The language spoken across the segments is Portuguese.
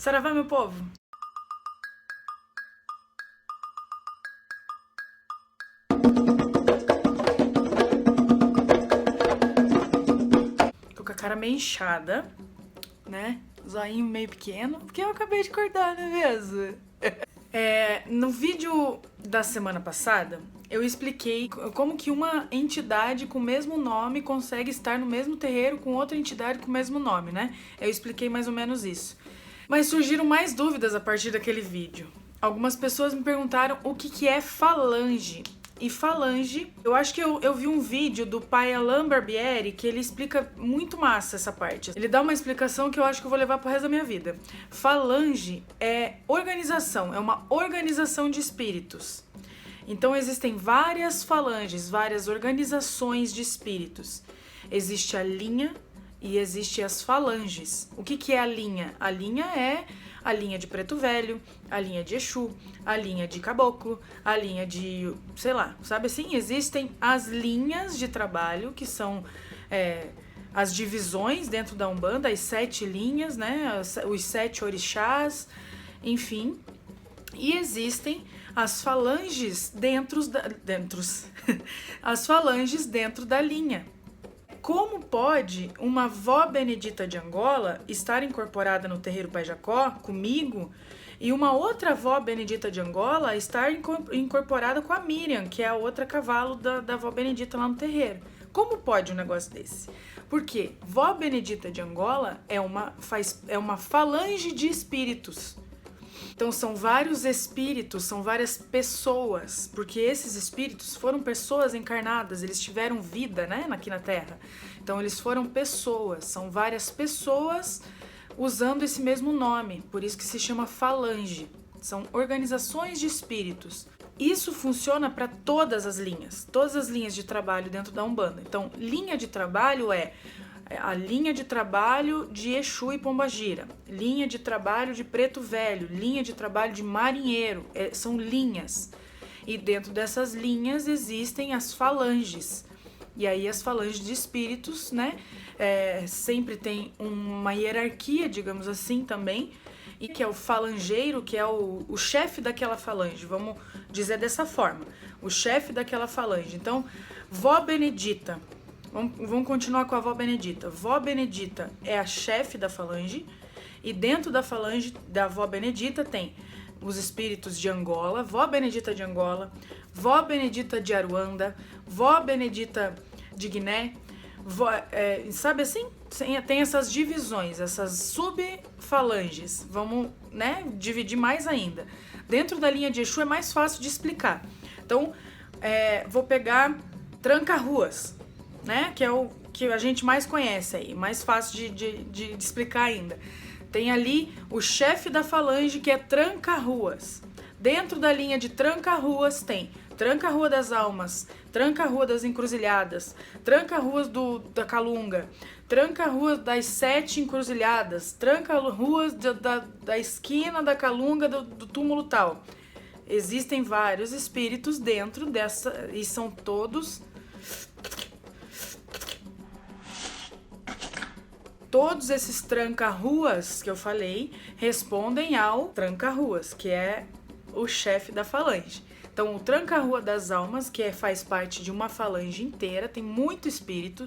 Saravá, meu povo! Tô com a cara meio inchada, né? Zoinho meio pequeno, porque eu acabei de cortar, não é mesmo? No vídeo da semana passada, eu expliquei como que uma entidade com o mesmo nome consegue estar no mesmo terreiro com outra entidade com o mesmo nome, né? Eu expliquei mais ou menos isso. Mas surgiram mais dúvidas a partir daquele vídeo. Algumas pessoas me perguntaram o que é falange. E falange, eu acho que eu vi um vídeo do pai Alain Barbieri que ele explica muito massa essa parte. Ele dá uma explicação que eu acho que eu vou levar pro resto da minha vida. Falange é organização, é uma organização de espíritos. Então existem várias falanges, várias organizações de espíritos. Existe a linha e existe as falanges. O que é a linha? A linha é a linha de Preto Velho, a linha de Exu, a linha de Caboclo, a linha de, sei lá, sabe assim? Existem as linhas de trabalho, que são as divisões dentro da Umbanda, as 7 linhas, né? Os 7 orixás, enfim. E existem as falanges as falanges dentro da linha. Como pode uma vó Benedita de Angola estar incorporada no terreiro Pai Jacó, comigo, e uma outra vó Benedita de Angola estar incorporada com a Miriam, que é a outra cavalo da vó Benedita lá no terreiro? Como pode um negócio desse? Porque vó Benedita de Angola é uma falange de espíritos. Então são vários espíritos, são várias pessoas, porque esses espíritos foram pessoas encarnadas, eles tiveram vida, né, aqui na Terra. Então eles foram pessoas, são várias pessoas usando esse mesmo nome, por isso que se chama falange. São organizações de espíritos. Isso funciona para todas as linhas de trabalho dentro da Umbanda. Então, linha de trabalho é a linha de trabalho de Exu e Pombagira, linha de trabalho de Preto Velho, linha de trabalho de Marinheiro, são linhas. E dentro dessas linhas existem as falanges. E aí as falanges de espíritos, né, sempre tem uma hierarquia, digamos assim, também, e que é o falangeiro, que é o chefe daquela falange, vamos dizer dessa forma, o chefe daquela falange. Então, vó Benedita, vamos continuar com a vó Benedita. Vó Benedita é a chefe da falange, e dentro da falange da vó Benedita tem os espíritos de Angola, vó Benedita de Angola, vó Benedita de Aruanda, vó Benedita de Guiné, sabe assim? Tem essas divisões, essas subfalanges. Vamos, né, dividir mais ainda. Dentro da linha de Exu é mais fácil de explicar. Então, vou pegar tranca-ruas, né? Que é o que a gente mais conhece aí, mais fácil de explicar ainda. Tem ali o chefe da falange, que é tranca-ruas. Dentro da linha de tranca-ruas tem tranca-rua das almas, tranca-rua das encruzilhadas, tranca-ruas da Calunga, tranca-ruas das 7 encruzilhadas, tranca-ruas da esquina da Calunga do túmulo tal. Existem vários espíritos dentro dessa, e são todos esses tranca-ruas que eu falei respondem ao tranca-ruas, que é o chefe da falange. Então, o tranca-rua das almas, que faz parte de uma falange inteira, tem muito espírito,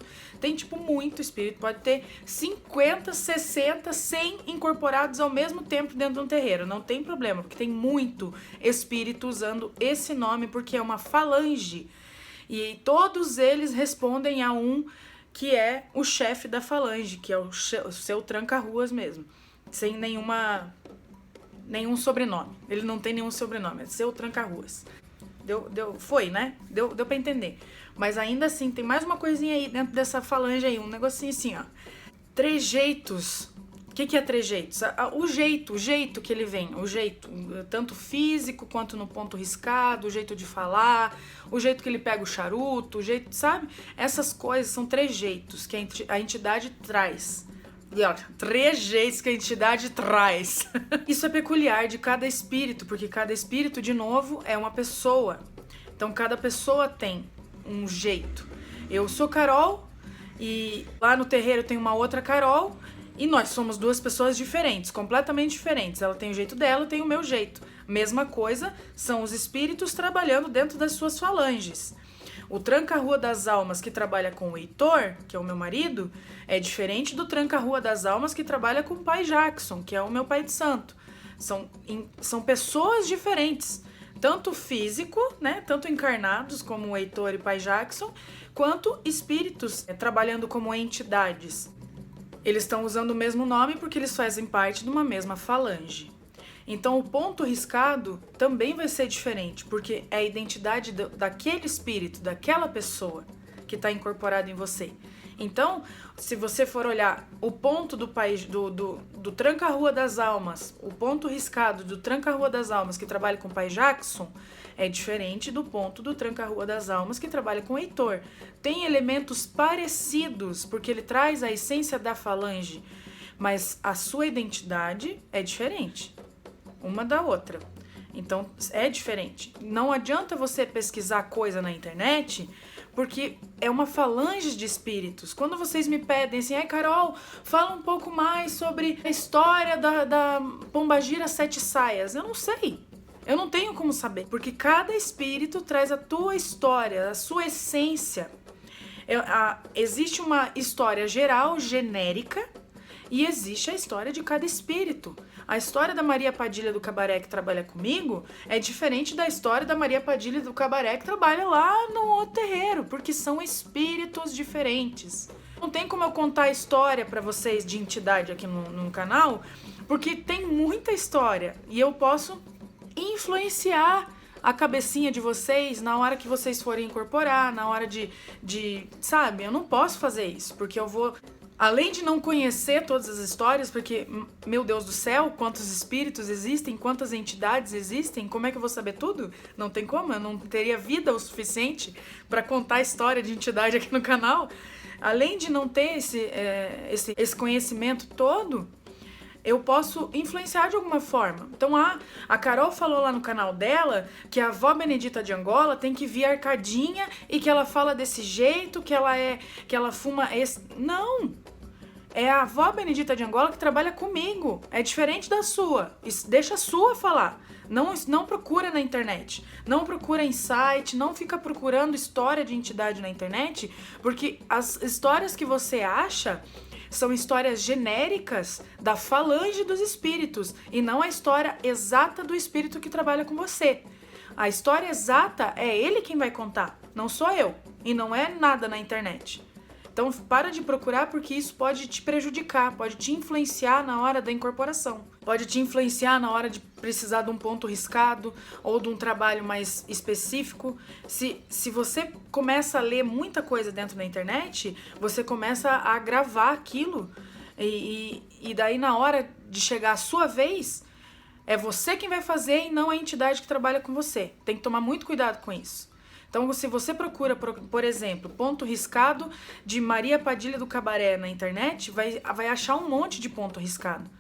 muito espírito, pode ter 50, 60, 100 incorporados ao mesmo tempo dentro de um terreiro, não tem problema, porque tem muito espírito usando esse nome, porque é uma falange, e todos eles respondem a um que é o chefe da falange, que é o seu tranca-ruas mesmo, sem nenhum sobrenome. Ele não tem nenhum sobrenome, é seu tranca-ruas. Foi, né? Deu pra entender. Mas ainda assim, tem mais uma coisinha aí dentro dessa falange aí, um negocinho assim, ó. Trejeitos. O que é trejeitos? O jeito que ele vem, o jeito, tanto físico quanto no ponto riscado, o jeito de falar, o jeito que ele pega o charuto, o jeito, sabe? Essas coisas são trejeitos que a entidade traz. E ó, trejeitos que a entidade traz. Isso é peculiar de cada espírito, porque cada espírito, de novo, é uma pessoa. Então cada pessoa tem um jeito. Eu sou Carol e lá no terreiro tem uma outra Carol E nós somos duas pessoas diferentes, completamente diferentes. Ela tem o jeito dela, eu tenho o meu jeito. Mesma coisa, são os espíritos trabalhando dentro das suas falanges. O Tranca-Rua das Almas que trabalha com o Heitor, que é o meu marido, é diferente do Tranca-Rua das Almas que trabalha com o pai Jackson, que é o meu pai de santo. São pessoas diferentes, tanto físico, né, tanto encarnados como o Heitor e o pai Jackson, quanto espíritos trabalhando como entidades. Eles estão usando o mesmo nome porque eles fazem parte de uma mesma falange. Então o ponto riscado também vai ser diferente, porque é a identidade daquele espírito, daquela pessoa que está incorporado em você. Então, se você for olhar o ponto do Tranca-Rua das Almas, o ponto riscado do Tranca-Rua das Almas que trabalha com o pai Jackson, é diferente do ponto do Tranca-Rua das Almas que trabalha com o Heitor. Tem elementos parecidos, porque ele traz a essência da falange, mas a sua identidade é diferente uma da outra. Então, é diferente. Não adianta você pesquisar coisa na internet, porque é uma falange de espíritos. Quando vocês me pedem assim, ai Carol, fala um pouco mais sobre a história da Pombagira Sete Saias. Eu não sei. Eu não tenho como saber. Porque cada espírito traz a tua história, a sua essência. Existe uma história geral, genérica, e existe a história de cada espírito. A história da Maria Padilha do Cabaré que trabalha comigo é diferente da história da Maria Padilha do Cabaré que trabalha lá no terreiro, porque são espíritos diferentes. Não tem como eu contar a história para vocês de entidade aqui no canal, porque tem muita história e eu posso influenciar a cabecinha de vocês na hora que vocês forem incorporar, na hora sabe? Eu não posso fazer isso, porque eu vou... Além de não conhecer todas as histórias, porque, meu Deus do céu, quantos espíritos existem, quantas entidades existem, como é que eu vou saber tudo? Não tem como, eu não teria vida o suficiente para contar a história de entidade aqui no canal. Além de não ter esse conhecimento todo, eu posso influenciar de alguma forma. Então, a Carol falou lá no canal dela que a avó Benedita de Angola tem que vir arcadinha e que ela fala desse jeito, que ela fuma esse... Não! É a avó Benedita de Angola que trabalha comigo. É diferente da sua. Deixa a sua falar. Não procura na internet. Não procura em site. Não fica procurando história de entidade na internet. Porque as histórias que você acha são histórias genéricas da falange dos espíritos. E não a história exata do espírito que trabalha com você. A história exata é ele quem vai contar. Não sou eu. E não é nada na internet. Então, para de procurar porque isso pode te prejudicar, pode te influenciar na hora da incorporação. Pode te influenciar na hora de precisar de um ponto riscado ou de um trabalho mais específico. Se você começa a ler muita coisa dentro da internet, você começa a gravar aquilo e daí na hora de chegar a sua vez, é você quem vai fazer e não a entidade que trabalha com você. Tem que tomar muito cuidado com isso. Então, se você procura, por exemplo, ponto riscado de Maria Padilha do Cabaré na internet, vai achar um monte de ponto riscado.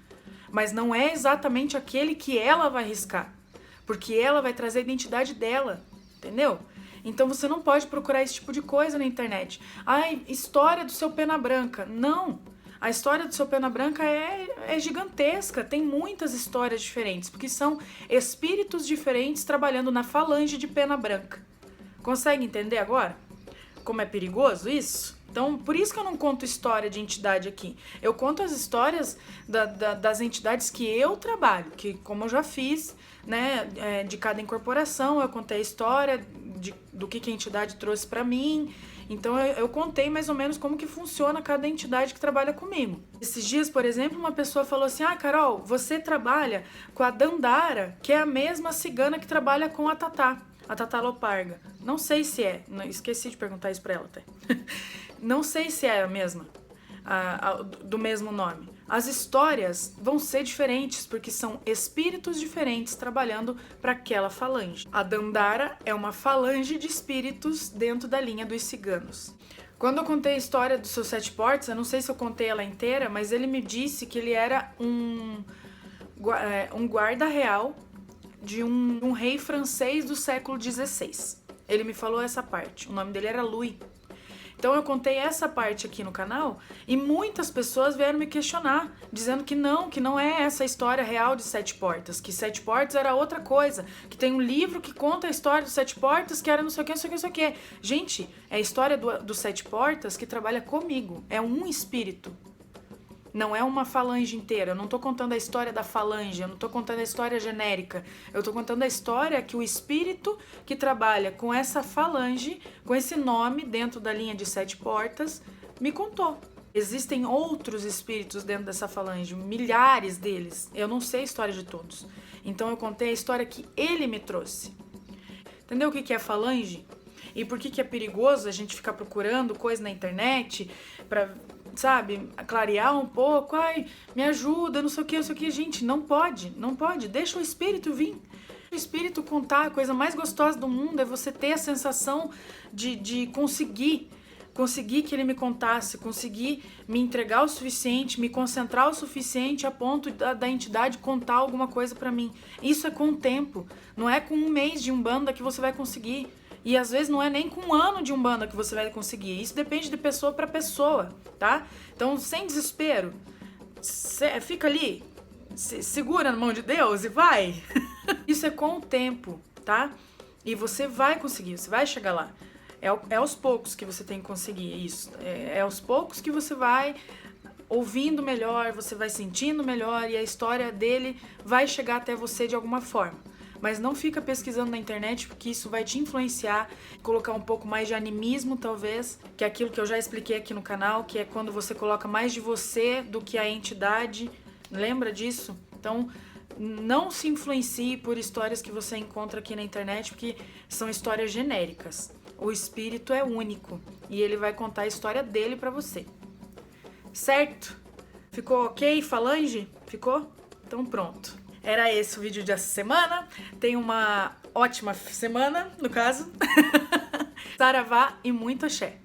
Mas não é exatamente aquele que ela vai riscar, porque ela vai trazer a identidade dela, entendeu? Então, você não pode procurar esse tipo de coisa na internet. Ai, história do seu Pena Branca. Não! A história do seu Pena Branca é gigantesca, tem muitas histórias diferentes, porque são espíritos diferentes trabalhando na falange de Pena Branca. Consegue entender agora como é perigoso isso? Então, por isso que eu não conto história de entidade aqui. Eu conto as histórias das entidades que eu trabalho, que como eu já fiz, né, de cada incorporação, eu contei a história do que a entidade trouxe para mim. Então, eu contei mais ou menos como que funciona cada entidade que trabalha comigo. Esses dias, por exemplo, uma pessoa falou assim, Carol, você trabalha com a Dandara, que é a mesma cigana que trabalha com a Tatá. A Tatá Loparga. Não sei se é. Esqueci de perguntar isso pra ela até. Não sei se é a mesma. Do mesmo nome. As histórias vão ser diferentes, porque são espíritos diferentes trabalhando para aquela falange. A Dandara é uma falange de espíritos dentro da linha dos ciganos. Quando eu contei a história dos seus 7 portas, eu não sei se eu contei ela inteira, mas ele me disse que ele era um guarda real de um rei francês do século XVI. Ele me falou essa parte. O nome dele era Louis. Então eu contei essa parte aqui no canal e muitas pessoas vieram me questionar, dizendo que não é essa a história real de Sete Portas, que Sete Portas era outra coisa, que tem um livro que conta a história dos Sete Portas, que era não sei o que, não sei o que, não sei o que. Gente, é a história do Sete Portas que trabalha comigo, é um espírito. Não é uma falange inteira, eu não tô contando a história da falange, eu não tô contando a história genérica, eu tô contando a história que o espírito que trabalha com essa falange, com esse nome dentro da linha de Sete Portas, me contou. Existem outros espíritos dentro dessa falange, milhares deles, eu não sei a história de todos. Então eu contei a história que ele me trouxe. Entendeu o que é falange? E por que é perigoso a gente ficar procurando coisa na internet pra, sabe, clarear um pouco, ai, me ajuda, não sei o que, gente, não pode, deixa o espírito vir. O espírito contar, a coisa mais gostosa do mundo é você ter a sensação de conseguir que ele me contasse, conseguir me entregar o suficiente, me concentrar o suficiente a ponto da entidade contar alguma coisa pra mim. Isso é com o tempo, não é com um mês de Umbanda que você vai conseguir. E às vezes não é nem com um ano de Umbanda que você vai conseguir. Isso depende de pessoa para pessoa, tá? Então, sem desespero, fica ali, segura na mão de Deus e vai. Isso é com o tempo, tá? E você vai conseguir, você vai chegar lá. É aos poucos que você tem que conseguir isso. É aos poucos que você vai ouvindo melhor, você vai sentindo melhor e a história dele vai chegar até você de alguma forma. Mas não fica pesquisando na internet, porque isso vai te influenciar, colocar um pouco mais de animismo, talvez, que é aquilo que eu já expliquei aqui no canal, que é quando você coloca mais de você do que a entidade. Lembra disso? Então, não se influencie por histórias que você encontra aqui na internet, porque são histórias genéricas. O espírito é único e ele vai contar a história dele pra você. Certo? Ficou ok, falange? Ficou? Então pronto. Era esse o vídeo dessa semana. Tenha uma ótima semana, no caso. Saravá e muito axé.